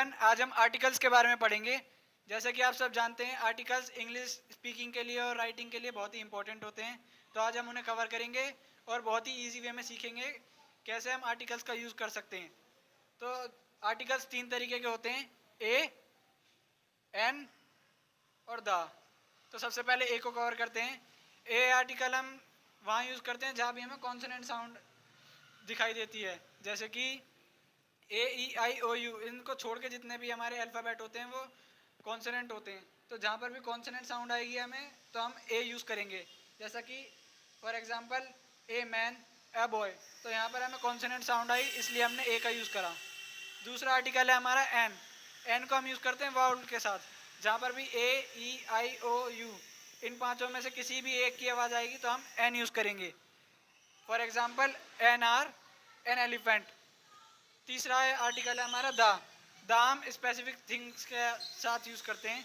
Everyone, आज हम articles के बारे में पढ़ेंगे। जैसे कि आप सब जानते हैं, आर्टिकल्स इंग्लिश स्पीकिंग के लिए और राइटिंग के लिए बहुत ही इंपॉर्टेंट होते हैं। तो आज हम उन्हें कवर करेंगे और बहुत ही इजी वे में सीखेंगे कैसे हम आर्टिकल्स का यूज़ कर सकते हैं। तो आर्टिकल्स तीन तरीके के होते हैं, ए, एन और द। तो सबसे पहले ए को कवर करते हैं। ए आर्टिकल हम वहाँ यूज़ करते हैं जहाँ भी हमें कॉन्सोनेंट साउंड दिखाई देती है, जैसे कि ए, ई, आई, ओ, यू। इनको छोड़ के जितने भी हमारे अल्फ़ाबेट होते हैं वो कॉन्सोनेंट होते हैं। तो जहाँ पर भी कॉन्सोनेंट साउंड आएगी हमें, तो हम ए यूज़ करेंगे। जैसा कि for example a man, a boy. तो यहाँ पर हमें कॉन्सोनेंट साउंड आई, इसलिए हमने ए का यूज़ करा। दूसरा आर्टिकल है हमारा एन। एन को हम यूज़ करते हैं वाउल के साथ। जहाँ पर भी ए, ई, आई, ओ, यू, इन पांचों में से किसी भी एक की आवाज़ आएगी तो हम एन यूज़ करेंगे। For example an R, an elephant. तीसरा है आर्टिकल है हमारा द। द हम स्पेसिफिक थिंग्स के साथ यूज़ करते हैं,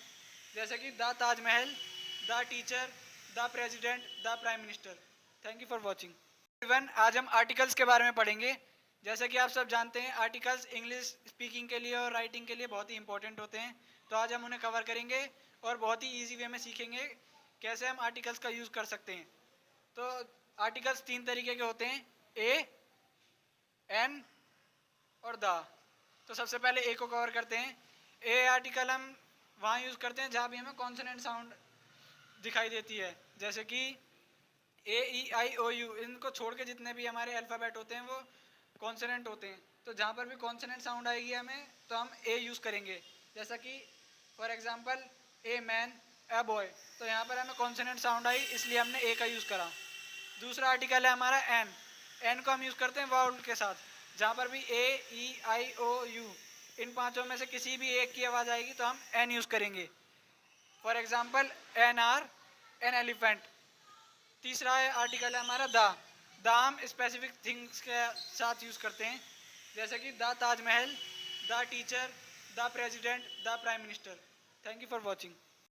जैसे कि the Taj Mahal, the teacher, the president, the prime minister. Thank you for watching. Everyone, आज हम आर्टिकल्स के बारे में पढ़ेंगे। जैसे कि आप सब जानते हैं, आर्टिकल्स इंग्लिश स्पीकिंग के लिए और राइटिंग के लिए बहुत ही इंपॉर्टेंट होते हैं। तो आज हम उन्हें कवर करेंगे और बहुत ही ईजी वे में सीखेंगे कैसे हम आर्टिकल्स का यूज़ कर सकते हैं। तो आर्टिकल्स तीन तरीके के होते हैं, ए, एन और द। तो सबसे पहले ए को कवर करते हैं। ए आर्टिकल हम वहाँ यूज़ करते हैं जहाँ भी हमें कॉन्सोनेंट साउंड दिखाई देती है, जैसे कि ए, ई, आई, ओ, यू। इनको छोड़ के जितने भी हमारे अल्फ़ाबेट होते हैं वो कॉन्सोनेंट होते हैं। तो जहाँ पर भी कॉन्सोनेंट साउंड आएगी हमें, तो हम ए यूज़ करेंगे। जैसा कि for example a man, a boy. तो यहाँ पर हमें कॉन्सोनेंट साउंड आई, इसलिए हमने ए का यूज़ करा। दूसरा आर्टिकल है हमारा एन। एन को हम यूज़ करते हैं वाउल के साथ। जहाँ पर भी ए, ई, आई, ओ, यू, इन पांचों में से किसी भी एक की आवाज़ आएगी तो हम एन यूज़ करेंगे। For example an R, an elephant. तीसरा है आर्टिकल है हमारा द। द हम स्पेसिफिक थिंग्स के साथ यूज़ करते हैं, जैसे कि the Taj Mahal, the teacher, the president, the prime minister. Thank you for watching.